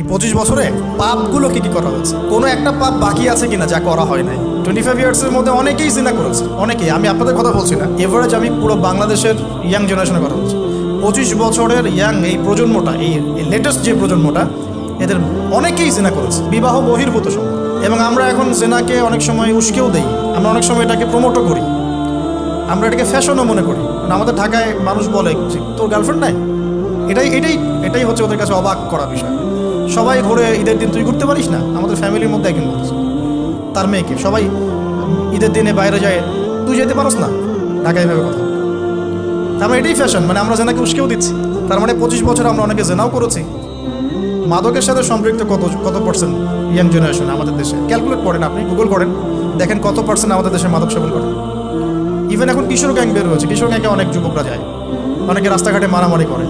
এই 25 বছরে পাপগুলো কি কি করা হয়েছে, কোনো একটা পাপ বাকি আছে কিনা যা করা হয় নাই। 25 ইয়ার্সের মধ্যে অনেকেই জিনা করেছে, অনেকেই। আমি আপনাদের কথা বলছি না, এভারেজ আমি পুরো বাংলাদেশের ইয়াং জেনারেশনের কথা বলছি। 25 বছরের ইয়াং এই প্রজন্মটা, এই লেটেস্ট যে প্রজন্মটা, এদের অনেকেই জিনা করেছে, বিবাহ বহির্ভূত সম্পর্ক। এবং আমরা এখন জেনাকে অনেক সময় উস্কেও দেই, আমরা অনেক সময় এটাকে প্রমোটও করি, আমরা এটাকে ফ্যাশনও মনে করি। আমাদের ঢাকায় মানুষ বলে যে তোর গার্লফ্রেন্ড নাই, এটাই হচ্ছে ওদের কাছে অবাক করা বিষয়। সবাই ঘুরে ঈদের দিন তুই ঘুরতে পারিস না, আমাদের ফ্যামিলির মধ্যে একজন বলতেছে তার মেয়েকে, সবাই ঈদের দিনে বাইরে যায়, তুই যেতে পারস না, ঢাকায় ভাবে কথা। আমরা এটাই ফ্যাশন, মানে আমরা জেনাকে উস্কেও দিচ্ছি। তার মানে 25 বছর আমরা অনেকে জেনাও করেছি। মাদকের সাথে সম্পৃক্ত কত পার্সেন্ট ইয়াং জেনারেশন আমাদের দেশে? ক্যালকুলেট করেন, আপনি গুগল করেন, দেখেন কত পার্সেন্ট আমাদের দেশে মাদক সেবন করে। ইভেন এখন কিশোর গ্যাং বের হয়েছে, কিশোর গ্যাংয়ে অনেক যুবকরা যায়, অনেকে রাস্তাঘাটে মারামারি করে,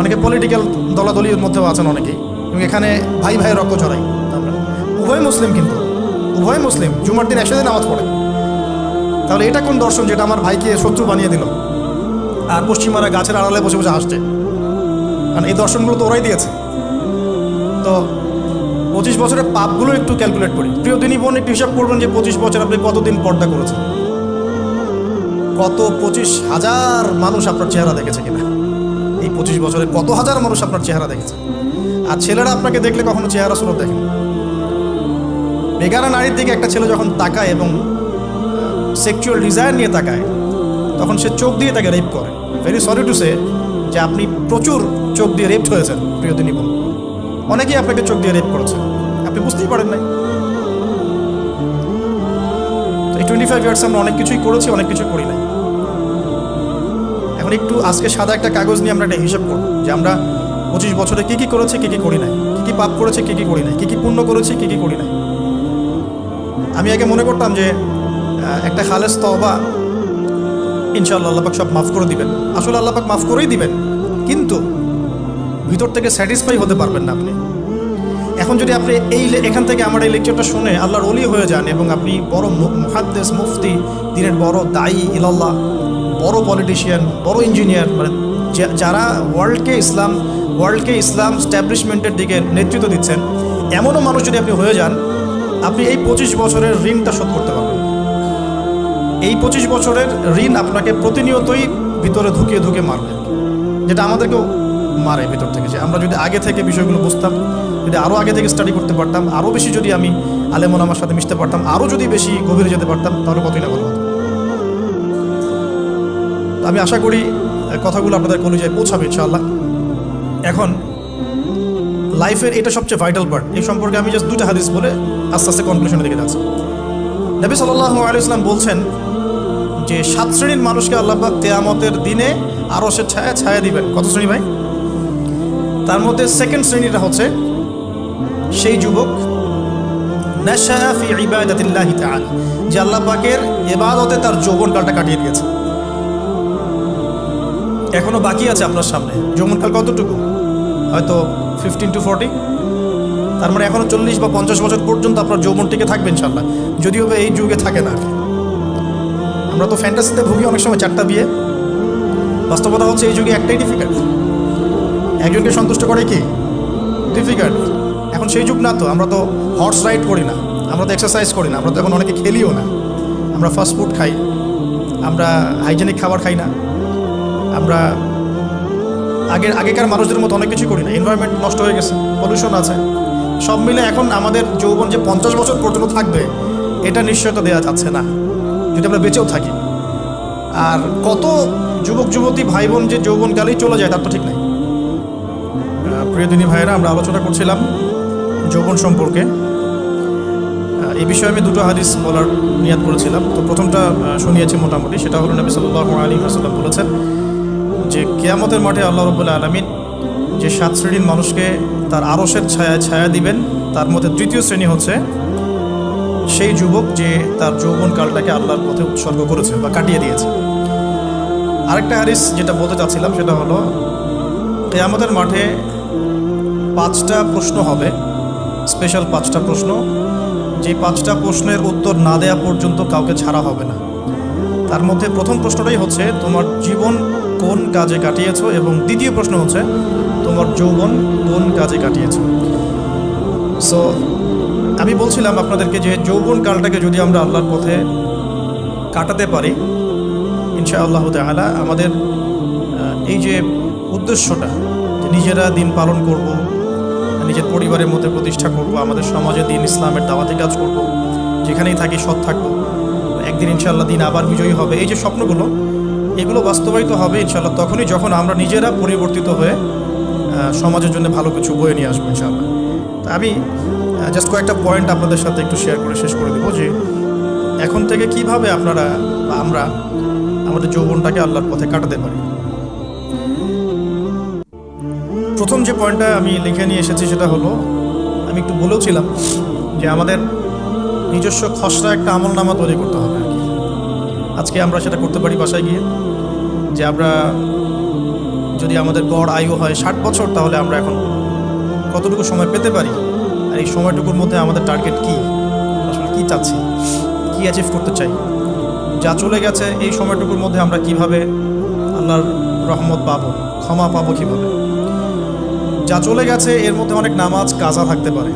অনেকে পলিটিক্যাল দলাদলির মধ্যেও আছেন অনেকেই, এবং এখানে ভাই ভাইয়ের রক্ত ঝরাই। আমরা উভয় মুসলিম, কিন্তু উভয় মুসলিম, জুমার দিন একসাথে নামাজ পড়ে। তাহলে এটা কোন দর্শন যেটা আমার ভাইকে শত্রু বানিয়ে দিল, আর পশ্চিমারা গাছের আড়ালে বসে বসে হাসছে? কারণ এই দর্শনগুলো তো ওরাই দিয়েছে। তো 25 বছরের পাপগুলো একটু ক্যালকুলেট করি। প্রিয় দিনী বোন, একটু হিসাব করবেন যে 25 বছর আপনি কতদিন পর্দা করেছেন, কত 25,000 মানুষ আপনার চেহারা দেখেছে কিনা। এই 25 বছরে কত হাজার মানুষ আপনার চেহারা দেখেছে। আর ছেলেরা আপনাকে দেখলে কখনো চেহারা সুরত দেখেন। বেগানা নারীর দিকে একটা ছেলে যখন তাকায় এবং সেক্সুয়াল ডিজায়ার নিয়ে তাকায়, তখন সে চোখ দিয়ে তাকে রেপ করে। ভেরি সরি টু সে যে আপনি প্রচুর চোখ দিয়ে রেপ হয়েছেন। প্রিয় দিনী বোন, অনেকেই আপনাকে চোখ দিয়ে রেপ করেছে, আপনি বুঝতেই পারেন নাই। এই 25 ইয়ার্স আমরা অনেক কিছুই করেছি, অনেক কিছুই করি নাই। এখন একটু আজকে সাদা একটা কাগজ নিয়ে আমরা একটা হিসাব করব যে আমরা 25 বছরে কী কী করেছি, কী কী করি নাই, কী কী পাপ করেছি, কী কী করি নাই, কী কী পুণ্য করেছি, কী কী করি নাই। আমি আগে মনে করতাম যে একটা খালেস তওবা, ইনশাআল্লাহ আল্লাহ পাক সব মাফ করে দিবেন। আসলে আল্লাহ পাক মাফ করেই দিবেন, কিন্তু ভিতর থেকে স্যাটিসফাই হতে পারবেন না আপনি। এখন যদি আপনি এখান থেকে আমার এই লেকচারটা শুনে আল্লাহর ওলি হয়ে যান এবং আপনি বড় মুহাদ্দিস, মুফতি, দিনের বড় দায়ী ইলাল্লাহ, বড় পলিটিশিয়ান, বড় ইঞ্জিনিয়ার, মানে যারা ওয়ার্ল্ডকে ইসলাম স্ট্যাবলিশমেন্টের দিকে নেতৃত্ব দিচ্ছেন, এমনও মানুষ যদি আপনি হয়ে যান, আপনি এই 25 বছরের ঋণটা শোধ করতে পারবেন। এই 25 বছরের ঋণ আপনাকে প্রতিনিয়তই ভিতরে ধুকে মারবে, যেটা আমাদেরকেও মারে ভিতর থেকে। যে আমরা যদি আগে থেকে বিষয়গুলো বুঝতাম, যদি আরও আগে থেকে স্টাডি করতে পারতাম, আরও বেশি যদি আমি আলেম ওলামার সাথে মিশতে পারতাম, আরও যদি বেশি গভীরে যেতে পারতাম, তাহলে কতই না ভালো হতো। আমি আশা করি কথাগুলো আপনাদের কলিজায় পৌঁছাবে ইনশাআল্লাহ। এখন লাইফের এটা সবচেয়ে ভাইটাল পার্ট। এই সম্পর্কে আমি জাস্ট 2টা হাদিস বলে আস্তে আস্তে কনক্লুশনের দিকে যাচ্ছি। নবী সাল্লাল্লাহু আলাইহি ওয়াসাল্লাম বলছেন যে 7 শ্রেণীর মানুষকে আল্লাহ পাক কিয়ামতের দিনে আরশের ছায়া দিবেন। কত শ্রেণী ভাই? তার মধ্যে সেকেন্ড শ্রেণীটা হচ্ছে সেই যুবক নাশাআ ফি ইবাদাতিল্লাহি তাআলা, যে আল্লাহ পাকের ইবাদতে তার যৌবনকালটা কাটিয়ে দিয়েছে। এখনো বাকি আছে আপনার সামনে। যৌবনকাল কতটুকু? হয়তো 15 to 40। তার মানে এখনো 40 বা 50 বছর পর্যন্ত আপনার যৌবন টিকে থাকবে ইনশাআল্লাহ, যদিও এই যুগে থাকে না। আমরা তো ফ্যান্টাসিতে ভুগি অনেক সময়, 4টা বিয়ে। বাস্তবতা হচ্ছে এই যুগে একটাই ডিফিকাল্ট, একজনকে সন্তুষ্ট করে কি ডিফিকাল্ট। এখন সেই যুগ না তো, আমরা তো হর্স রাইড করি না, আমরা তো এক্সারসাইজ করি না, আমরা তো এখন অনেকে খেলিও না, আমরা ফাস্ট ফুড খাই, আমরা হাইজেনিক খাবার খাই না, আমরা আগেকার মানুষদের মতো অনেক কিছু করি না। এনভায়রনমেন্ট নষ্ট হয়ে গেছে, পলিউশন আছে, সব মিলে এখন আমাদের যৌবন যে 50 বছর পর্যন্ত থাকবে, এটা নিশ্চয়তা দেওয়া যাচ্ছে না যদি আমরা বেঁচেও থাকি। আর কত যুবক যুবতী ভাই বোন যে যৌবনকালেই চলে যায় তার তো ঠিক নাই। প্রিয় দিনী ভাইয়েরা, আমরা আলোচনা করছিলাম যৌবন সম্পর্কে। এই বিষয়ে আমি 2টো হাদিস বলার নিয়াত করেছিলাম। তো প্রথমটা শুনিয়েছি মোটামুটি, সেটা হলো নবী সাল্লাল্লাহু আলাইহি ওয়াসাল্লাম বলেছেন যে কিয়ামতের মাঠে আল্লাহ রাব্বুল আলামিন যে 7 শ্রেণীর মানুষকে তার আরশের ছায়া দিবেন, তার মধ্যে 3য় শ্রেণী হচ্ছে সেই যুবক যে তার যৌবনকালটাকে আল্লাহর পথে উৎসর্গ করেছে বা কাটিয়ে দিয়েছে। আরেকটা হাদিস যেটা বলতে চাচ্ছিলাম সেটা হলো কিয়ামতের মাঠে 5টা প্রশ্ন হবে, স্পেশাল 5টা প্রশ্ন, যে 5টা প্রশ্নের উত্তর না দেওয়া পর্যন্ত কাউকে ছাড়া হবে না। তার মধ্যে প্রথম প্রশ্নটাই হচ্ছে তোমার জীবন কোন কাজে কাটিয়েছো, এবং দ্বিতীয় প্রশ্ন হচ্ছে তোমার যৌবন কোন কাজে কাটিয়েছো। সো আমি বলছিলাম আপনাদেরকে যে যৌবন কালটাকে যদি আমরা আল্লাহর পথে কাটাতে পারি ইনশাআল্লাহ তাআলা আমাদের এই যে উদ্দেশ্যটা যে নিজেরা দিন পালন করব, নিজের পরিবারের মধ্যে প্রতিষ্ঠা করব, আমাদের সমাজে দিন ইসলামের দাওয়াতি কাজ করব, যেখানেই থাকি সৎ থাকবো, একদিন ইনশাআল্লাহ দিন আবার বিজয়ী হবে, এই যে স্বপ্নগুলো এগুলো বাস্তবায়িত হবে ইনশাআল্লাহ তখনই যখন আমরা নিজেরা পরিবর্তিত হয়ে সমাজের জন্য ভালো কিছু বয়ে নিয়ে আসবো ইনশাআল্লাহ। তা আমি জাস্ট কয়েকটা পয়েন্ট আপনাদের সাথে একটু শেয়ার করে শেষ করে দেবো যে এখন থেকে কিভাবে আপনারা বা আমরা আমাদের যৌবনটাকে আল্লাহর পথে কাটাতে পারি। প্রথম যে পয়েন্টটা আমি লিখে নিয়ে এসেছি সেটা হলো, আমি একটু বলেওছিলাম যে আমাদের নিজস্ব খসড়া একটা আমলনামা তৈরি করতে হবে আর কি। আজকে আমরা সেটা করতে পারি বাসায় গিয়ে, যে আমরা যদি আমাদের গড় আয়ু হয় 60 বছর, তাহলে আমরা এখন কতটুকু সময় পেতে পারি, আর এই সময়টুকুর মধ্যে আমাদের টার্গেট কী, আসলে কী চাচ্ছি, কী অ্যাচিভ করতে চাই, যা চলে গেছে এই সময়টুকুর মধ্যে আমরা কিভাবে আল্লাহর রহমত পাবো, ক্ষমা পাবো কীভাবে। যা চলে গেছে এর মধ্যে অনেক নামাজ কাজা থাকতে পারে,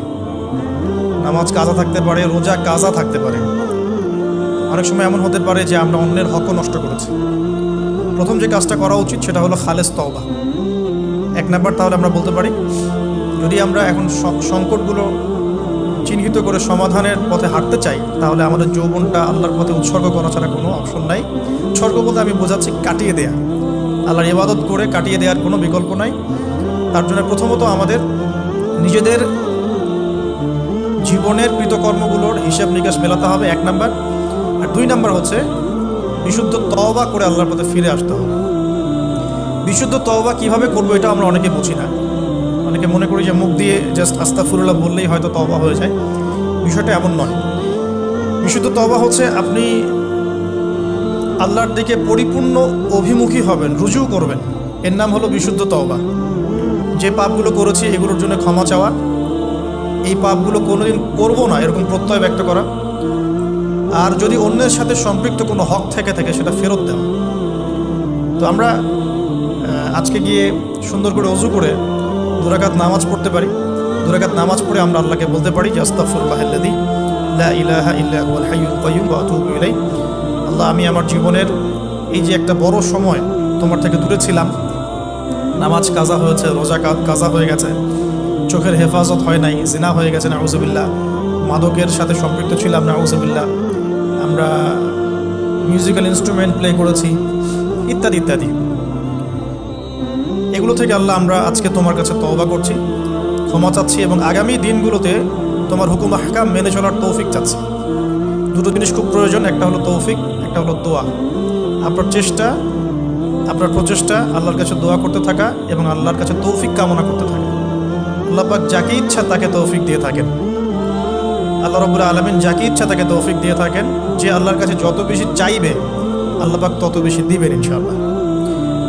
রোজা কাজা থাকতে পারে। অনেক সময় এমন হতে পারে যে আমরা অন্যের হকও নষ্ট করেছি। প্রথম যে কাজটা করা উচিত সেটা হলো খালেস তওবা। 1 নাম্বার তাহলে আমরা বলতে পারি, যদি আমরা এখন সংকটগুলো চিহ্নিত করে সমাধানের পথে হাঁটতে চাই, তাহলে আমাদের যৌবনটা আল্লাহর পথে উৎসর্গ করা ছাড়া কোনো অপশন নাই। উৎসর্গ বলতে আমি বোঝাচ্ছি কাটিয়ে দেয়া, আল্লাহর ইবাদত করে কাটিয়ে দেওয়ার কোনো বিকল্প নাই। তার জন্য প্রথমত আমাদের নিজেদের জীবনের কৃতকর্মগুলোর হিসাব নিকাশ মেলাতে হবে 1 নাম্বার। আর 2 নাম্বার হচ্ছে বিশুদ্ধ তওবা করে আল্লাহর পথে ফিরে আসতে হবে। বিশুদ্ধ তওবা কিভাবে করবো এটা আমরা অনেকে বুঝি না। অনেকে মনে করি যে মুখ দিয়ে জাস্ট আস্তাগফিরুল্লাহ বললেই হয়তো তওবা হয়ে যায়, বিষয়টা এমন নয়। বিশুদ্ধ তওবা হচ্ছে আপনি আল্লাহর দিকে পরিপূর্ণ অভিমুখী হবেন, রুজু করবেন, এর নাম হলো বিশুদ্ধ তওবা। যে পাপগুলো করেছি এগুলোর জন্য ক্ষমা চাওয়া, এই পাপগুলো কোনোদিন করবো না এরকম প্রত্যয় ব্যক্ত করা, আর যদি অন্যের সাথে সম্পৃক্ত কোনো হক থেকে থাকে সেটা ফেরত দেওয়া। তো আমরা আজকে গিয়ে সুন্দর করে ওযু করে 2 রাকাত নামাজ পড়তে পারি। 2 রাকাত নামাজ পড়ে আমরা আল্লাহকে বলতে পারি যে আস্তাগফিরুল্লাহাল্লাযী লা ইলাহা ইল্লা হুয়াল হাইয়ুল কাইয়্যুম ওয়া আতুবু ইলাইহি। আল্লাহ, আমি আমার জীবনের এই যে একটা বড় সময় তোমার থেকে দূরে ছিলাম, নামাজ কাজা হয়েছে, রোজা কাজা হয়ে গেছে, চোখের হেফাজত হয় নাই, জিনা হয়ে গেছে নাউযুবিল্লাহ, মাদকের সাথে সম্পৃক্ত ছিলাম নাউযুবিল্লাহ, আমরা মিউজিক্যাল ইনস্ট্রুমেন্ট প্লে করেছি, ইত্যাদি ইত্যাদি। এগুলো থেকে আল্লাহ আমরা আজকে তোমার কাছে তওবা করছি, ক্ষমা চাচ্ছি, এবং আগামী দিনগুলোতে তোমার হুকুম আহকাম মেনে চলার তৌফিক চাচ্ছি। 2টো জিনিস খুব প্রয়োজন, একটা হলো তৌফিক, একটা হলো দোয়া। আপনার প্রচেষ্টা আল্লাহর কাছে দোয়া করতে থাকা এবং আল্লাহর কাছে তৌফিক কামনা করতে থাকা। আল্লাহ পাক যাকে ইচ্ছা তাকে তৌফিক দিয়ে থাকেন, আল্লাহ রাব্বুল আলামিন যাকে ইচ্ছা তাকে তৌফিক দিয়ে থাকেন। যে আল্লাহর কাছে যত বেশি চাইবে আল্লাহ পাক তত বেশি দিবেন ইনশাআল্লাহ।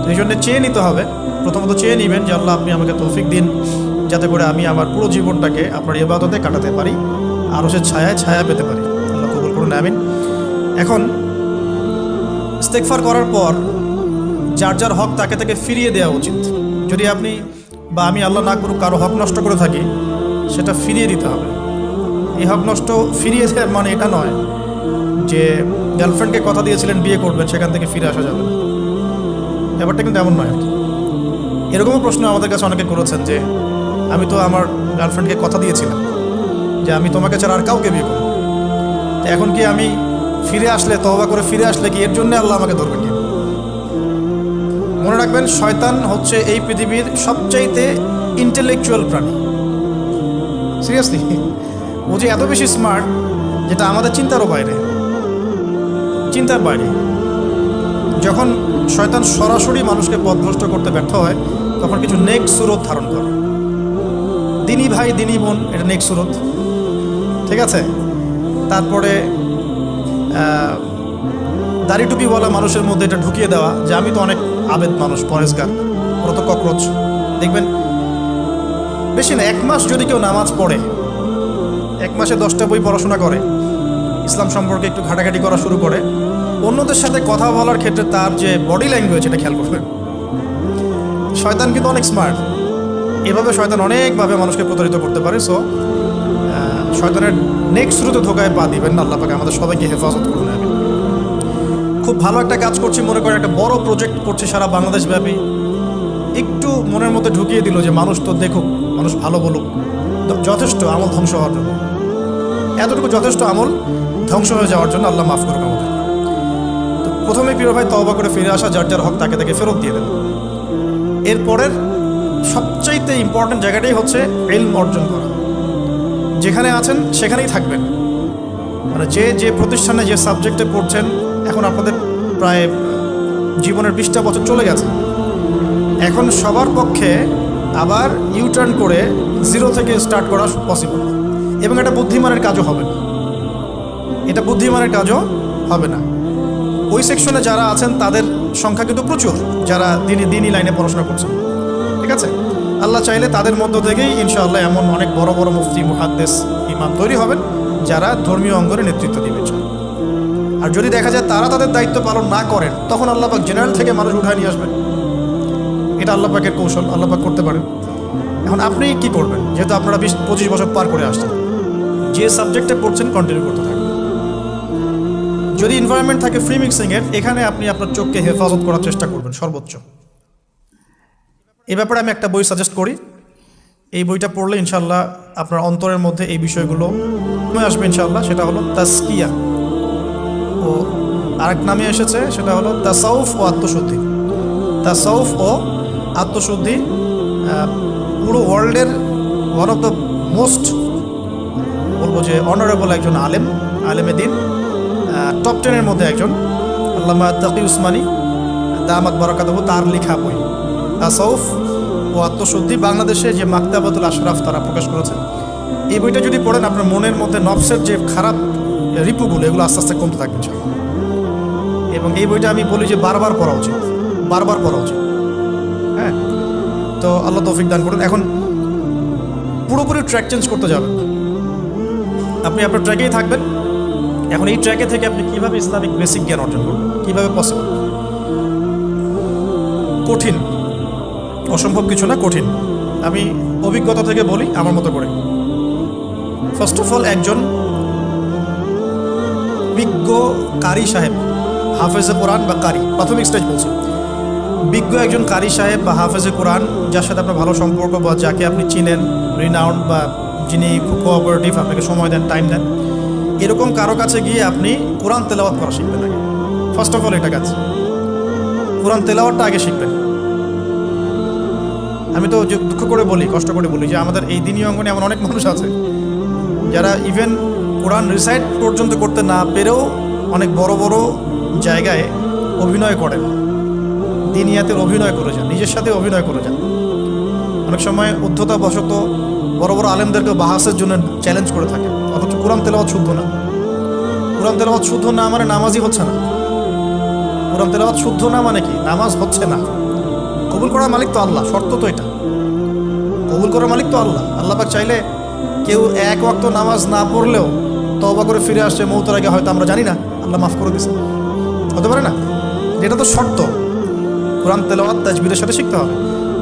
তো এই জন্য চেয়ে নিতে হবে, প্রথমত চেয়ে নেবেন যে আল্লাহ আপনি আমাকে তৌফিক দিন, যাতে করে আমি আমার পুরো জীবনটাকে আপনার ইবাদতে কাটাতে পারি, আরও সে ছায়া পেতে পারি। আল্লাহ কবুল করুন, আমিন। এখন ইস্তেগফার করার পর যার যার হক তাকে তাকে ফিরিয়ে দেওয়া উচিত। যদি আপনি বা আমি আল্লাহ না করুক কারো হক নষ্ট করে থাকি, সেটা ফিরিয়ে দিতে হবে। এই হক নষ্ট ফিরিয়ে দেওয়ার মানে এটা নয় যে গার্লফ্রেন্ডকে কথা দিয়েছিলেন বিয়ে করবেন, সেখান থেকে ফিরে আসা যাবে না, ব্যাপারটা কিন্তু এমন নয় আর কি। এরকমও প্রশ্ন আমাদের কাছে অনেকে করেছেন যে আমি তো আমার গার্লফ্রেন্ডকে কথা দিয়েছিলাম যে আমি তোমাকে ছাড়া আর কাউকে বিয়ে করব, তো এখন কি আমি ফিরে আসলে, তওবা করে ফিরে আসলে কি এর জন্য আল্লাহ আমাকে ধরবে কি? মনে রাখবেন, শয়তান হচ্ছে এই পৃথিবীর সবচাইতে ইন্টেলেকচুয়াল প্রাণী। সিরিয়াসলি, ও যে এত বেশি স্মার্ট যেটা আমাদের চিন্তার বাইরে। যখন শয়তান সরাসরি মানুষকে পথভ্রষ্ট করতে ব্যর্থ হয়, তখন কিছু নেক সুরত ধারণ করে। দিনী ভাই দিনী বোন, এটা নেক সুরত, ঠিক আছে। তারপরে দাড়ি টুপিওয়ালা মানুষের মধ্যে এটা ঢুকিয়ে দেওয়া যে আমি তো অনেক আবেদ মানুষ, পরেজগার, ওরা তো ককরোচ। দেখবেন বেশি না 1 মাস যদি কেউ নামাজ পড়ে, 1 মাসে 10টা বই পড়াশোনা করে, ইসলাম সম্পর্কে একটু ঘাটাঘাটি করা শুরু করে, অন্যদের সাথে কথা বলার ক্ষেত্রে তার যে বডি ল্যাঙ্গুয়েজ এটা খেয়াল করবেন। শয়তান কিন্তু অনেক স্মার্ট, এভাবে শয়তান অনেকভাবে মানুষকে প্রতারিত করতে পারে। সো শয়তানের নেক্সট শুরুতে ধোকায় পা দিবেন না। আল্লাহ পাক আমাদের সবাইকে হেফাজত করুন। আমি খুব ভালো একটা কাজ করছি মনে করেন, একটা বড় প্রজেক্ট করছি সারা বাংলাদেশ ব্যাপী, একটু মনের মধ্যে ঢুকিয়ে দিল যে মানুষ তো দেখুক, মানুষ ভালো বলুক, যথেষ্ট আমল ধ্বংস হওয়ার জন্য, এতটুকু যথেষ্ট আমল ধ্বংস হয়ে যাওয়ার জন্য। আল্লাহ মাফ করুন আমাদের। তো প্রথমে প্রিয় ভাই তওবা করে ফিরে আসা, যার যার হক তাকে তাকে ফেরত দিয়ে দেন। এরপরের সবচাইতে ইম্পর্টেন্ট জায়গাটাই হচ্ছে ইলম অর্জন করা। যেখানে আছেন সেখানেই থাকবেন, মানে যে যে প্রতিষ্ঠানে যে সাবজেক্টে পড়ছেন, এখন আপনাদের প্রায় জীবনের 20টা বছর চলে গেছে, এখন সবার পক্ষে আবার ইউটার্ন করে জিরো থেকে স্টার্ট করা পসিবল, এবং এটা বুদ্ধিমানের কাজও হবে না, এটা বুদ্ধিমানের কাজও হবে না। ওই সেকশনে যারা আছেন তাদের সংখ্যা কিন্তু প্রচুর, যারা দিনই লাইনে পড়াশোনা করছেন, ঠিক আছে। আল্লাহ চাইলে তাদের মধ্য থেকেই ইনশাআল্লাহ এমন অনেক বড় বড় মুফতি, মুহাদ্দিস, ইমাম তৈরি হবেন যারা ধর্মীয় অঙ্গনে নেতৃত্ব দিবে। আর যদি দেখা যায় তারা তাদের দায়িত্ব পালন না করেন, তখন আল্লাহ পাক জেনারেল থেকে মানুষ উঠায় নিয়ে আসবেন। এটা আল্লাহ পাকের কৌশল, আল্লাহ পাক করতে পারেন। এখন আপনি কি করবেন? যেহেতু আপনারা 20-25 বছর পার করে আসছেন, যে সাবজেক্টে পড়ছেন কন্টিনিউ করতে থাকবেন। যদি এনভায়রনমেন্ট থাকে ফ্রি মিক্সিংয়ের, এখানে আপনি আপনার চোখকে হেফাজত করার চেষ্টা করবেন সর্বোচ্চ। এই ব্যাপারে আমি একটা বই সাজেস্ট করি, এই বইটা পড়লে ইনশাআল্লাহ আপনার অন্তরের মধ্যে এই বিষয়গুলো আসবে ইনশাআল্লাহ। সেটা হলো তাসকিয়া, ও আরেক নামে এসেছে, সেটা হলো তাসাউফ ও আত্মশুদ্ধি। তাসাউফ ও আত্মশুদ্ধি পুরো ওয়ার্ল্ডের ওয়ান অফ দ্য মোস্ট, বলবো যে অনারেবল একজন আলেমে দিন, টপ 10-এর মধ্যে একজন, আল্লামা তাকি উসমানী দামাত বারাকাতুহু, তার লেখা বই তাসাউফ ও আত্মশুদ্ধি। বাংলাদেশে যে মাকতাবাতুল আশরাফ তারা প্রকাশ করেছে, এই বইটা যদি পড়েন আপনার মনের মধ্যে নফসের যে খারাপ রিপুগুলো, এগুলো আস্তে আস্তে কমতে থাকবে। এবং এই বইটা আমি বলি যে বারবার পড়া উচিত, বারবার পড়া উচিত। হ্যাঁ, তো আল্লাহ তৌফিক দান করুন। এখন পুরোপুরি ট্র্যাক চেঞ্জ করতে যাবেন, আপনি আপনার ট্র্যাকেই থাকবেন। এখন এই ট্র্যাকে থেকে আপনি কীভাবে ইসলামিক বেসিক জ্ঞান অর্জন করবেন, কীভাবে পসিবল? কঠিন, অসম্ভব কিছু না, কঠিন। আমি অভিজ্ঞতা থেকে বলি আমার মতো করে। ফার্স্ট অফ অল, একজন বিজ্ঞ কারি সাহেব, হাফেজে কোরআন বা কারি, প্রাথমিক স্টেজ বলছি, বিজ্ঞ একজন কারি সাহেব বা হাফেজে কোরআন, যার সাথে আপনার ভালো সম্পর্ক বা যাকে আপনি চিনেন, রিনাউন্ড বা যিনি খুব কোঅপারেটিভ, আপনাকে সময় দেন, টাইম দেন, এরকম কারো কাছে গিয়ে আপনি কোরআন তেলাওয়াত করা শিখবেন আগে। ফার্স্ট অফ অল এটা কাজ, কোরআন তেলাওয়াতটা আগে শিখবেন। আমি তো দুঃখ করে বলি, কষ্ট করে বলি যে আমাদের এই দিনী অঙ্গনে এমন অনেক মানুষ আছে যারা ইভেন কোরআন রিসাইট পর্যন্ত করতে না পেরেও অনেক বড় বড় জায়গায় অভিনয় করেন, দিনিয়াতের অভিনয় করে যান, নিজের সাথে অভিনয় করে যান। অনেক সময় উদ্ধতাবশত বড় বড় আলেমদেরকে বাহাসের জন্য চ্যালেঞ্জ করে থাকে, অথচ কোরআন তেলাওয়াত শুদ্ধ না। কোরআন তেলাওয়াত শুদ্ধ না মানে নামাজই হচ্ছে না। কোরআন তেলাওয়াত শুদ্ধ না মানে কি? নামাজ হচ্ছে না। কবুল করার মালিক তো আল্লাহ, শর্ত তো এটা, কবুল করার মালিক তো আল্লাহ। আল্লাহ পাক চাইলে কেউ এক ওয়াক্ত নামাজ না পড়লেও তওবা করে ফিরে আসছে মৌতের আগে, হয়তো আমরা জানি না, আল্লাহ মাফ করে দিয়েছে, হতে পারে না? এটা তো শর্ত, কোরআন তেলাওয়াত তাজবিদের সাথে শিখতে হবে।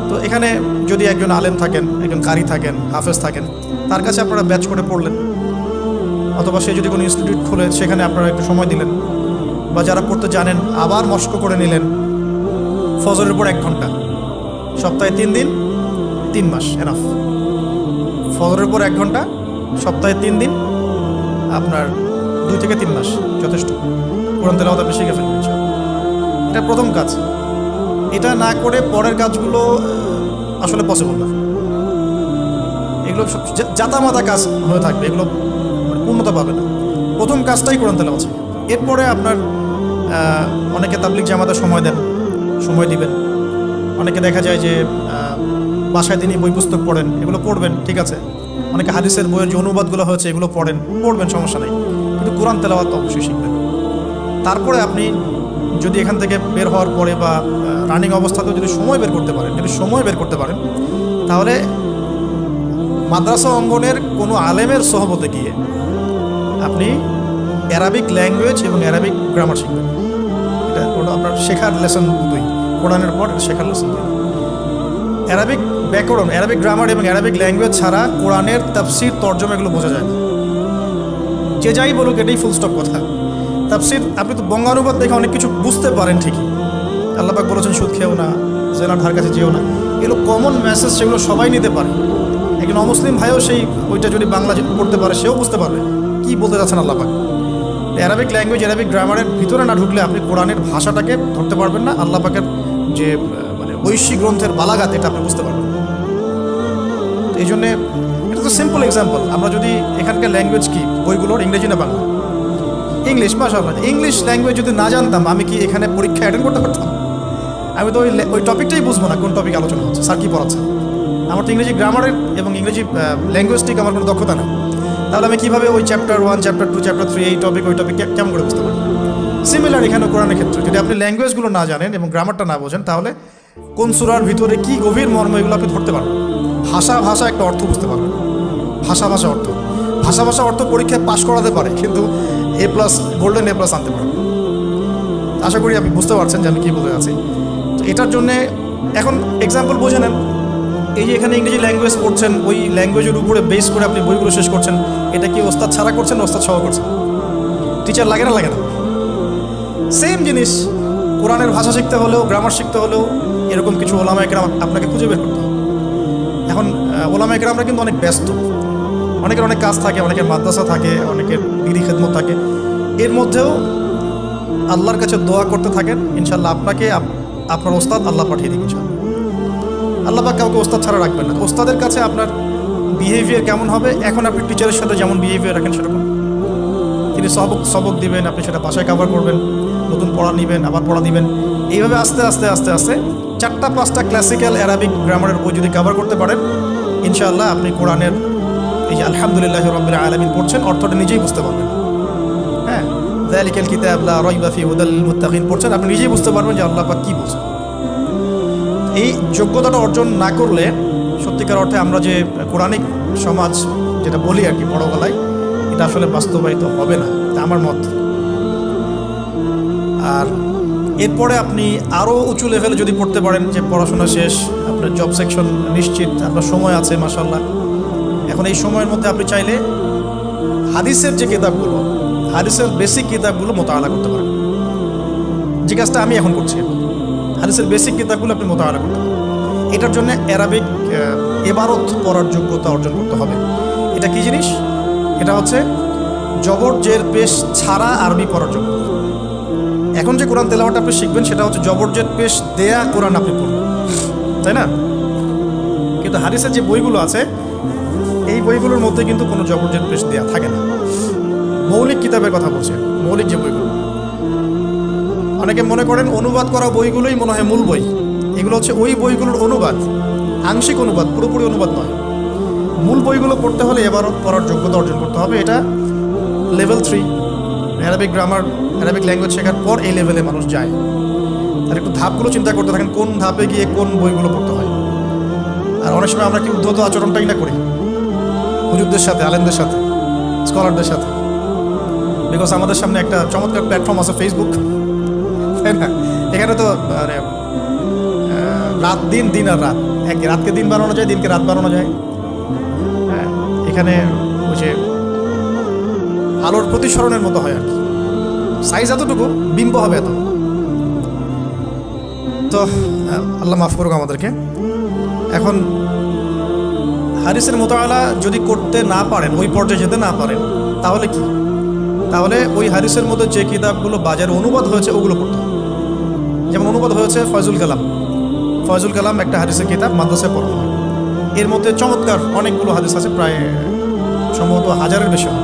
তো এখানে যদি একজন আলেম থাকেন, একজন কারি থাকেন, হাফেজ থাকেন, তার কাছে আপনারা ব্যাচ করে পড়লেন, অথবা সে যদি কোনো ইনস্টিটিউট খুলে সেখানে আপনারা একটু সময় দিলেন, বা যারা পড়তে জানেন আবার মস্ক করে নিলেন। ফজরের পর 1 ঘন্টা, সপ্তাহে 3 দিন, 3 মাস এনাফ। ফজরের পর 1 ঘন্টা, সপ্তাহে 3 দিন, আপনার 2 থেকে 3 মাস যথেষ্ট। কোরআন তেলাওয়াত আপনি শিখে ফেলবেন। এটা প্রথম কাজ। এটা না করে পরের কাজগুলো আসলে পসিবল না। এগুলো সব জাতামাতা কাজ হয়ে থাকবে, এগুলো পূর্ণতা পাবে না। প্রথম কাজটাই কোরআন তেলাওয়াত। এরপরে আপনার অনেকে তাবলিগ জামাতে সময় দেন, সময় দিবেন। অনেকে দেখা যায় যে বাসায় তিনি বই পুস্তক পড়েন, এগুলো পড়বেন, ঠিক আছে। অনেকে হাদিসের বইয়ের যে অনুবাদগুলো হয়েছে এগুলো পড়বেন, সমস্যা নেই, কিন্তু কোরআন তেলাওয়াত অবশ্যই শিখবেন। তারপরে আপনি যদি এখান থেকে বের হওয়ার পরে বা রানিং অবস্থাতেও যদি সময় বের করতে পারেন, তাহলে মাদ্রাসা অঙ্গনের কোনো আলেমের সহবতে গিয়ে আপনি অ্যারাবিক ল্যাঙ্গুয়েজ এবং অ্যারাবিক গ্রামার শিখবেন। এটা আপনার শেখার লেসন দুটোই, কোরআনের পর শেখার লেসন দুই। অ্যারাবিক ব্যাকরণ, অ্যারাবিক গ্রামার এবং অ্যারাবিক ল্যাঙ্গুয়েজ ছাড়া কোরআনের তাফসির, তর্জমা এগুলো বোঝা যায় না। যে যাই বলুক এটাই ফুল স্টপ কথা। তাফসীর আপনি তো বঙ্গানুবাদ দেখে অনেক কিছু বুঝতে পারেন ঠিকই, আল্লাহ পাক বলেছেন সুদ খেও না, জেনার ধার কাছে যেও না, এগুলো কমন মেসেজ, সেগুলো সবাই নিতে পারে। একজন অমুসলিম ভাইও সেই ওইটা যদি বাংলা পড়তে পারে সেও বুঝতে পারবে কী বলতে যাচ্ছেন আল্লাহ পাক। অ্যারাবিক ল্যাঙ্গুয়েজ, অ্যারাবিক গ্রামারের ভিতরে না ঢুকলে আপনি কোরআনের ভাষাটাকে ধরতে পারবেন না, আল্লাহ পাকের যে মানে ঐশী গ্রন্থের বালাগাত এটা আপনি বুঝতে পারবেন। তো এই জন্যে এটা তো সিম্পল এক্সাম্পল। আমরা যদি এখানকার ল্যাঙ্গুয়েজ কি বইগুলোর ইংরেজি না বাংলা? ইংলিশ। মাশাআল্লাহ, ইংলিশ ল্যাঙ্গুয়েজ যদি না জানতাম আমি কি এখানে পরীক্ষা অ্যাটেন্ড করতে পারতাম? আমি তো ওই টপিকটাই বুঝবো না কোন টপিক আলোচনা হচ্ছে, স্যার কী পড়াচ্ছে। আমার তো ইংরেজি গ্রামারের এবং ইংরেজি ল্যাঙ্গুয়েজটিক আমার কোনো দক্ষতা নেই, তাহলে আমি কীভাবে ওই চ্যাপ্টার 1, চ্যাপ্টার 2, চ্যাপ্টার 3 এই টপিক ওই টপিক কেমন করে বুঝতে পারি? সিমিলার এখানে কোরআনের ক্ষেত্রে যদি আপনি ল্যাঙ্গুয়েজগুলো না জানেন এবং গ্রামারটা না বোঝেন, তাহলে কোন সূরার ভিতরে কী গভীর মর্ম এগুলো আপনি ধরতে পারবেন। ভাষা একটা অর্থ বুঝতে পারবেন, ভাষা অর্থ পরীক্ষায় পাশ করাতে পারে, কিন্তু A+, গোল্ডেন A+ আনতে পারে। আশা করি আপনি বুঝতে পারছেন যে আমি কী বলতে আছি। তো এটার জন্যে এখন এক্সাম্পল বুঝে নেন, এই যে এখানে ইংরেজি ল্যাঙ্গুয়েজ পড়ছেন, ওই ল্যাঙ্গুয়েজের উপরে বেস করে আপনি বইগুলো শেষ করছেন, এটা কি ওস্তাদ ছাড়া করছেন, ওস্তাদ সহ করছেন? টিচার লাগে না? সেম জিনিস, কোরআনের ভাষা শিখতে হলেও, গ্রামার শিখতে হলেও এরকম কিছু ওলামা একরাম আপনাকে খুঁজে বের করতে হবে। এখন ওলামা একরামরা কিন্তু অনেক ব্যস্ত, অনেকের অনেক কাজ থাকে, অনেকের মাদ্রাসা থাকে, অনেকের দিদি খেদমত থাকে। এর মধ্যেও আল্লাহর কাছে দোয়া করতে থাকেন, ইনশাল্লাহ আপনাকে আপনার ওস্তাদ আল্লাহ পাঠিয়ে দিন ইনশাল্লাহ। আল্লাহ পাক কাউকে ওস্তাদ ছাড়া রাখবেন না। ওস্তাদের কাছে আপনার বিহেভিয়ার কেমন হবে, এখন আপনি টিচারের সাথে যেমন বিহেভিয়ার রাখেন সেরকম, তিনি সবক দিবেন, আপনি সেটা বাসায় কভার করবেন, নতুন পড়া নেবেন, আবার পড়া দিবেন, এইভাবে আস্তে আস্তে 4-5টা ক্লাসিক্যাল অ্যারাবিক গ্রামারের বই যদি কভার করতে পারেন, ইনশাআল্লাহ আপনি কোরআনের এই যে আলহামদুলিল্লাহি রাব্বিল আলামিন পড়ছেন অর্থটা নিজেই বুঝতে পারবেন। হ্যাঁ, যালিকাল কিতাব লা রাইবা ফিহি হুদাল লিল মুত্তাকিন পড়ছেন, আপনি নিজেই বুঝতে পারবেন যে আল্লাহ পাক কী বলছেন। এই যোগ্যতাটা অর্জন না করলে সত্যিকার অর্থে আমরা যে কোরআনিক সমাজ যেটা বলি আর কি বড় গলায়, এটা আসলে বাস্তবায়িত হবে না, এটা আমার মত। আর এরপরে আপনি আরও উঁচু লেভেলে যদি পড়তে পারেন, যে পড়াশোনা শেষ, আপনার জব সেকশন নিশ্চিত, আপনার সময় আছে মাশাআল্লাহ, এখন এই সময়ের মধ্যে আপনি চাইলে হাদিসের যে কিতাবগুলো, হাদিসের বেসিক কিতাবগুলো মোতালা করতে পারেন, যে কাজটা আমি এখন করছি। হাদিসের বেসিক কিতাবগুলো আপনি মোতালা করতে পারেন। এটার জন্য অ্যারাবিক ইবারত পড়ার যোগ্যতা অর্জন করতে হবে। এটা কি জিনিস? এটা হচ্ছে জবর জের পেশ ছাড়া আরবি পড়ার যোগ্যতা। এখন যে কোরআন তেলাওয়াত আপনি শিখবেন সেটা হচ্ছে জবর জের পেশ দেয়া কোরআন আপনি পড়বেন, তাই না? কিন্তু হাদিসের যে বইগুলো আছে এই বইগুলোর মধ্যে কিন্তু কোনো জবর জের পেশ দেয়া থাকে না। মৌলিক কিতাবের কথা বলছে, মৌলিক যে বইগুলো, অনেকে মনে করেন অনুবাদ করা বইগুলোই মনে হয় মূল বই। এগুলো হচ্ছে ওই বইগুলোর অনুবাদ, আংশিক অনুবাদ, পুরোপুরি অনুবাদ নয়। মূল বইগুলো পড়তে হলে এবারত পড়ার যোগ্যতা অর্জন করতে হবে। এটা level 3 Arabic grammar, Arabic language শেখার পর এই লেভেলে মানুষ যায়। আর একটু ধাপগুলো চিন্তা করতে থাকেন, কোন ধাপে গিয়ে কোন বইগুলো পড়তে হয়। আর অনেক সময় আমরা কি উদ্ধত আচরণটাই না করি হুজুরদের সাথে, আলেমদের সাথে, স্কলারদের সাথে। বিকজ আমাদের সামনে একটা চমৎকার প্ল্যাটফর্ম আছে ফেসবুক, তাই না? এখানে তো মানে রাত দিন, দিন আর রাত, একই রাতকে দিন বানানো যায়, দিনকে রাত বানানো যায়। হ্যাঁ, এখানে ওই যে আলোর প্রতিসরণের মতো হয় আর কি, সাইজ এতটুকু, বিম্ব হবে এত। তো আল্লাহ মাফ করুক আমাদেরকে। এখন হাদিসের মোতালা যদি করতে না পারেন, ওই পর্যায়ে যেতে না পারেন, তাহলে কি? তাহলে ওই হাদিসের মধ্যে যে কিতাবগুলো বাজারে অনুবাদ হয়েছে ওগুলো পড়তে হবে। যেমন অনুবাদ হয়েছে ফয়জুল কালাম একটা হাদিসের কিতাব, মাদ্রাসায় পড়তে হয়। এর মধ্যে চমৎকার অনেকগুলো হাদিস আছে, প্রায় সম্ভবত 1000-এর বেশি হবে।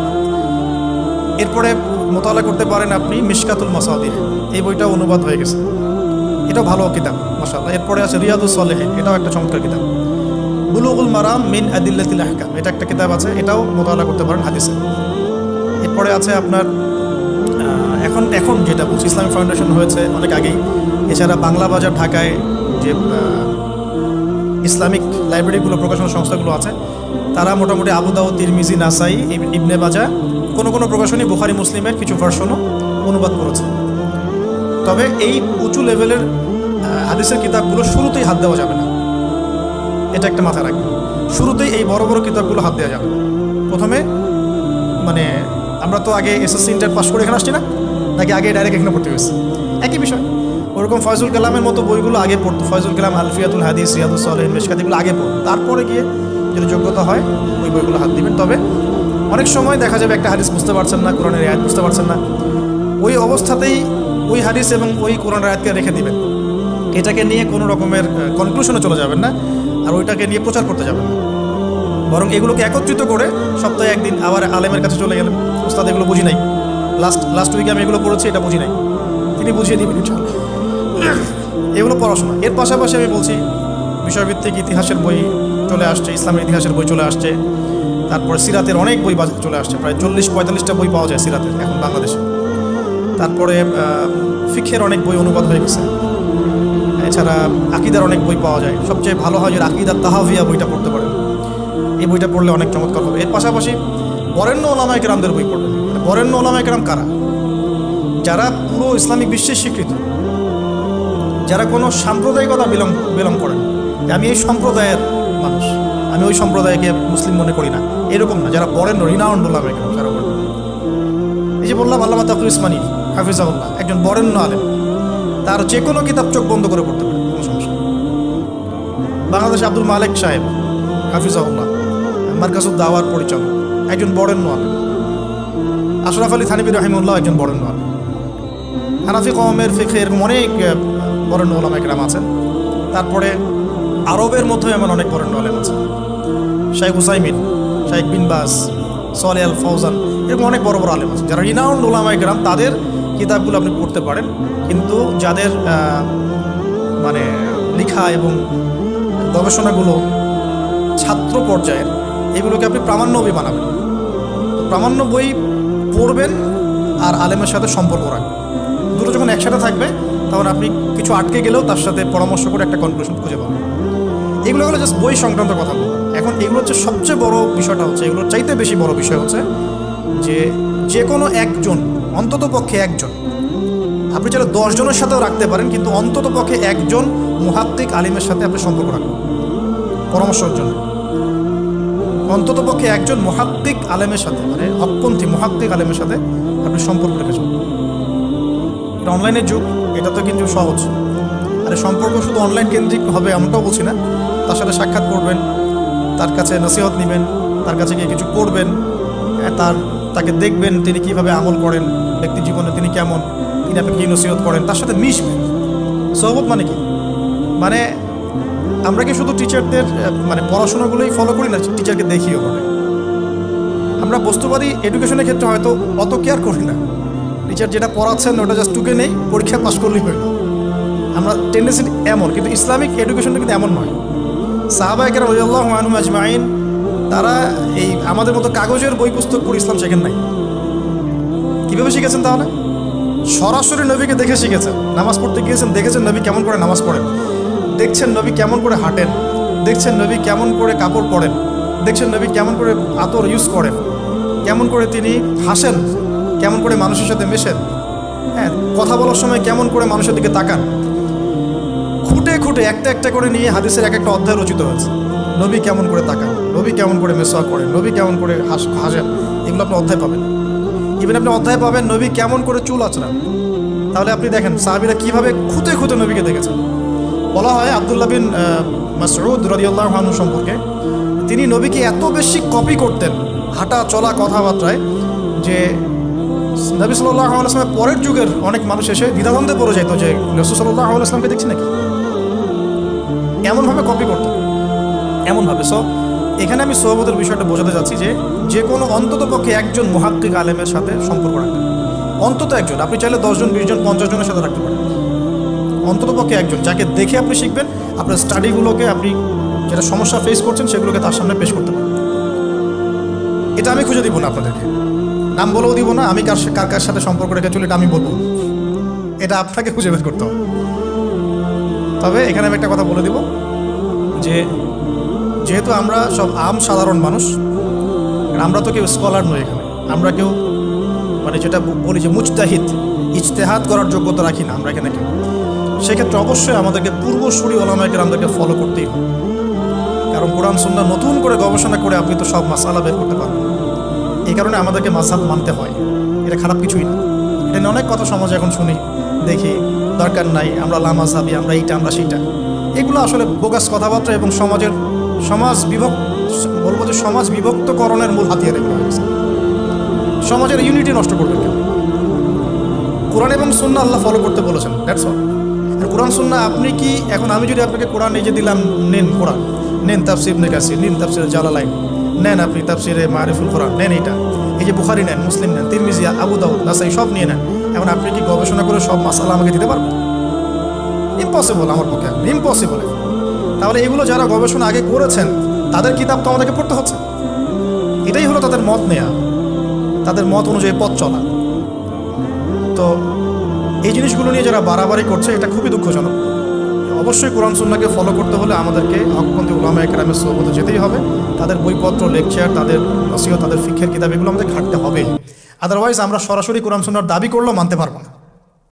এরপরে মোতালা করতে পারেন আপনি মিশকাতুল মাসাবিহ, এই বইটাও অনুবাদ হয়ে গেছে, এটাও ভালো কিতাব মাশাআল্লাহ। এরপরে আছে রিয়াদুস সালেহিন, এটাও একটা চমৎকার কিতাব। বুলুগুল মারাম মিন আদিল্লাতিল আহকাম, এটা একটা কিতাব আছে, এটাও মোতালা করতে পারেন হাদিসে। এরপরে আছে আপনার এখন যেটা বলছি, ইসলামিক ফাউন্ডেশন হয়েছে অনেক আগেই। এছাড়া বাংলা বাজার ঢাকায় যে ইসলামিক লাইব্রেরিগুলো, প্রকাশনা সংস্থাগুলো আছে, তারা মোটামুটি আবু দাউদ, তিরমিজি, নাসাই, ইবনে মাজা, কোনো প্রকাশনী বুখারী মুসলিমের কিছু ভার্সনও অনুবাদ করেছে। তবে এই উঁচু লেভেলের হাদিসের কিতাবগুলো শুরুতেই হাত দেওয়া যাবে না, এটা একটা মাথায় রাখবেন। শুরুতেই এই বড় বড় কিতাবগুলো হাত দেওয়া যাবে না। প্রথমে মানে আমরা তো আগে এসএসসি ইন্টার পাস করে এখানে আসছি না, নাকি আগে ডাইরেক্ট এখানে পড়তে গেছি? একই বিষয়। ওরকম ফয়জুল কালামের মতো বইগুলো আগে পড়তো, ফয়জুল কালাম, আলফিয়াতুল হাদিস, রিয়াদুস সালেহিন, মিশকাত, এগুলো আগে পড়তো। তারপরে গিয়ে যদি যোগ্যতা হয় ওই বইগুলো হাত দিবেন। তবে অনেক সময় দেখা যাবে একটা হাদিস বুঝতে পারছেন না, কোরআনের আয়াত বুঝতে পারছেন না, ওই অবস্থাতেই ওই হাদিস এবং ওই কোরআনের আয়াতকে রেখে দিবেন। এটাকে নিয়ে কোনো রকমের কনক্লুশনে চলে যাবেন না, আর ওইটাকে নিয়ে প্রচার করতে যাবেন না। বরং এগুলোকে একত্রিত করে সপ্তাহে একদিন আবার আলেমের কাছে চলে গেলেন, ওস্তাদ এগুলো বুঝি নাই, লাস্ট উইকে আমি এগুলো পড়েছি, এটা বুঝি নাই, তিনি বুঝিয়ে দিবেন ইনশাআল্লাহ। এগুলো পড়াশোনা। এর পাশাপাশি আমি বলছি বিষয়ভিত্তিক ইতিহাসের বই চলে আসছে, ইসলামের ইতিহাসের বই চলে আসছে, তারপর সিরাতের অনেক বই বাজারে চলে আসছে, প্রায় 40-45টা বই পাওয়া যায় সিরাতের এখন বাংলাদেশে। তারপরে ফিকহের অনেক বই অনুবাদ হয়ে গেছে। এছাড়া আকিদার অনেক বই পাওয়া যায়। সবচেয়ে ভালো হয় যে আকিদার তাহাভিয়া বইটা পড়তে পারেন, এই বইটা পড়লে অনেক চমৎকার হবে। এর পাশাপাশি বরেণ্য ওলামায়ে কেরামদের বই পড়বেন। বরেণ্য ওলামায়ে কেরাম কারা? যারা পুরো ইসলামিক বিশ্বে স্বীকৃত, যারা কোনো সাম্প্রদায়িকতা বিলং করেন, আমি এই সম্প্রদায়ের মানুষ, আমি ওই সম্প্রদায়কে মুসলিম মনে করি না, এরকম না। যারা বরেণ্য রিনাউন্ড ওলামায়ে কেরাম, যারা বলেন, এই যে বললাম আল্লামা তাকিউল ইসমানী হাফিজাহুল্লাহ, একজন বরেণ্য আলেম, তার যে কোনো কিতাব চোখ বন্ধ করে পড়তে পারে, কোনো সমস্যা। বাংলাদেশে আব্দুল মালেক সাহেব হাফিজাহুল্লাহ, মারকাজুদ দাওয়ার পরিচালক, একজন বরেণ্য আলেম। আশরাফ আলী থানভী রাহিমাহুল্লাহ একজন বরেণ্য আলেম। হানাফি কওমের ফিকহে এরকম অনেক বরেণ্য ওলামায়ে কেরাম আছেন। তারপরে আরবের মধ্যে এমন অনেক বরেণ্য আলেম আছে, শাইখ হুসাইমিন, শাইখ বিন বাজ, সালেহ আল ফৌজান, এরকম অনেক বড় বড় আলেম আছে যারা রিনাউন্ড ওলামায়ে কেরাম। তাদের কিতাবগুলো আপনি পড়তে পারেন, কিন্তু যাদের মানে লেখা এবং গবেষণাগুলো ছাত্র পর্যায়ের, এগুলোকে আপনি প্রামাণ্য বই বানাবেন। প্রামাণ্য বই পড়বেন আর আলেমের সাথে সম্পর্ক রাখবেন। দুটো যখন একসাথে থাকবে তখন আপনি কিছু আটকে গেলেও তার সাথে পরামর্শ করে একটা কনক্লুশন খুঁজে পাবেন। এগুলো হলো জাস্ট বই সংক্রান্ত কথা বলবো। এখন এগুলো হচ্ছে সবচেয়ে বড় বিষয়টা হচ্ছে, এগুলোর চাইতে বেশি বড় বিষয় হচ্ছে যে কোনো একজন, অন্তত পক্ষে একজন, আপনি চাইলে 10 জনের সাথেও রাখতে পারেন, কিন্তু অন্তত পক্ষে একজন মুহাক্কিক আলিমের সাথে আপনি সম্পর্ক রাখবেন পরামর্শের জন্য। অন্তত পক্ষে একজন মুহাক্কিক আলেমের সাথে, মানে হকপন্থী মুহাক্কিক আলেমের সাথে আপনি সম্পর্ক রেখেছেন। এটা অনলাইনের যুগ, এটা তো কিন্তু সহজ। আর সম্পর্ক শুধু অনলাইন কেন্দ্রিক হবে এমনটাও বলছি না। তার সাথে সাক্ষাৎ করবেন, তার কাছে নসিহত নেবেন, তার কাছে গিয়ে কিছু করবেন, তাকে দেখবেন তিনি কিভাবে আমল করেন, ব্যক্তি জীবনে তিনি কেমন, তিনি আপনাকে কী নসিহত করেন, তার সাথে মিশবেন। সহবত মানে কি? মানে আমরা কি শুধু টিচারদের মানে পড়াশোনাগুলোই ফলো করি না, টিচারকে দেখিও করে। আমরা বস্তুবাদী এডুকেশনের ক্ষেত্রে হয়তো অত কেয়ার করি না, টিচার যেটা পড়াচ্ছেন ওটা জাস্ট টুকে নেই, পরীক্ষা পাস করলেই হয়। আমরা টেন্ডেন্সি এমন, কিন্তু ইসলামিক এডুকেশনটা কিন্তু এমন নয়। সাহাবায়ে কেরাম রাদিয়াল্লাহু আনহুম আজমাইন, তারা এই আমাদের মতো কাগজের বই পুস্তক পড়ে ইসলাম শেখেন নাই। কীভাবে শিখেছেন? তাহলে সরাসরি নবীকে দেখে শিখেছেন। নামাজ পড়তে গিয়েছেন, দেখেছেন নবী কেমন করে নামাজ পড়েন, দেখছেন নবী কেমন করে হাঁটেন, দেখছেন নবী কেমন করে কাপড় পরেন, দেখছেন নবী কেমন করে আতর ইউজ করেন, কেমন করে তিনি হাসেন, কেমন করে মানুষের সাথে মেশেন, হ্যাঁ, কথা বলার সময় কেমন করে মানুষের দিকে তাকান। খুঁটে খুঁটে একটা একটা করে নিয়ে হাদিসের এক একটা অধ্যায় রচিত হয়েছে। নবী কেমন করে তাকান, নবী কেমন করে মেসওয়াক করেন, নবী কেমন করে হাসেন, এগুলো আপনি অধ্যায় পাবেন। ইভেন আপনি অধ্যায় পাবেন নবী কেমন করে চুল আঁচড়ান। তাহলে আপনি দেখেন সাহাবীরা কীভাবে খুঁতে খুঁতে নবীকে দেখেছেন। বলা হয় আব্দুল্লাহ বিন মাসউদ রাদিয়াল্লাহু আনহু সম্পর্কে, তিনি নবীকে এত বেশি কপি করতেন হাঁটা চলা কথাবার্তায়, যে নবী সাল্লাল্লাহু আলাইহি ওয়াসাল্লামের পরের যুগের অনেক মানুষ এসে দ্বিধাদ্বন্দ্বে পড়ে যেত যে রাসূল সাল্লাল্লাহু আলাইহি ওয়াসাল্লামকে দেখছি নাকি, এমনভাবে কপি করতেন, এমনভাবে। সো এখানে আমি সোহবতের বিষয়টা বোঝাতে যাচ্ছি যে কোনো অন্তত পক্ষে একজন মুহাক্কিক আলেমের সাথে সম্পর্ক রাখবেন। অন্তত একজন, আপনি চাইলে 10 জন, 20 জন, 50 জনের সাথে রাখতে পারেন। অন্তত পক্ষে একজন, যাকে দেখে আপনি শিখবেন, আপনার স্টাডিগুলোকে, আপনি যেটা সমস্যা ফেস করছেন সেগুলোকে তার সামনে পেশ করতে পারেন। এটা আমি খুঁজে দিব না আপনাদেরকে, নাম বলেও দিব না, আমি কার সাথে সম্পর্ক রেখে চলি এটা আমি বলবো, এটা আপনাকে খুঁজে বের করতে হবে। তবে এখানে আমি একটা কথা বলে দিব, যেহেতু আমরা সব সাধারণ মানুষ, আমরা তো কেউ স্কলার নই এখানে, আমরা কেউ মানে যেটা বলি যে মুজতাহিদ, ইজতেহাদ করার যোগ্যতা রাখি না আমরা এখানে কেউ। সেক্ষেত্রে অবশ্যই আমাদেরকে পূর্বসূরি ওলামায়ে কেরামদেরকে ফলো করতেই হবে। কারণ কোরআন সুন্নাহ নতুন করে গবেষণা করে আপনি তো সব মাসালা বের করতে পারবেন। এই কারণে আমাদেরকে মাযহাব মানতে হয়, এটা খারাপ কিছুই না। এটা নিয়ে অনেক কথা সমাজে এখন শুনি, দেখি দরকার নাই, আমরা লামাযহাবী, আমরা এইটা আমরা সেইটা। এগুলো আসলে বোগাস কথাবার্তা এবং বলবো যে সমাজ বিভক্তকরণের মূল হাতিয়ার এগুলো হয়ে গেছে। সমাজের ইউনিটি নষ্ট করবে কেন? কোরআন এবং সুন্নাহ আল্লাহ ফলো করতে বলেছেন, দ্যাটস অল। আর কোরআন সুন্নাহ আপনি কি এখন আমি যদি আপনাকে কোরআন এই যে দিলাম, নেন কোরআন, নেন তাফসির ইবনে কাসির, নেন তাফসির জালালাইন, নেন আপনি তাফসিরে মারিফুল কোরআন, নেন এইটা, এই যে বুখারী নেন, মুসলিম নেন, তিরমিজি, আবু দাউদ, নাসাই সব নিয়ে নেন। এখন আপনি কি গবেষণা করে সব মাসালা আমাকে দিতে পারবেন? ইম্পসিবল, আমার পক্ষে ইম্পসিবল। তাহলে এগুলো যারা গবেষণা আগে করেছেন তাদের কিতাব তো আমাদেরকে পড়তে হচ্ছে। এটাই হলো তাদের মত নেয়া, তাদের মত অনুযায়ী পথ চলা। তো এই জিনিসগুলো নিয়ে যারা বাড়াবাড়ি করছে এটা খুবই দুঃখজনক। অবশ্যই কোরআন সুন্নাহকে ফলো করতে হলে আমাদেরকে হকপন্থী উলামায়ে কেরামের সোহবতে যেতেই হবে। তাদের বইপত্র, লেকচার, তাদের নসিহত, তাদের ফিকহের কিতাব এগুলো আমাদের ঘাটতে হবে। আদারওয়াইজ আমরা সরাসরি কোরআন সুন্নাহর দাবি করলেও মানতে পারবো না।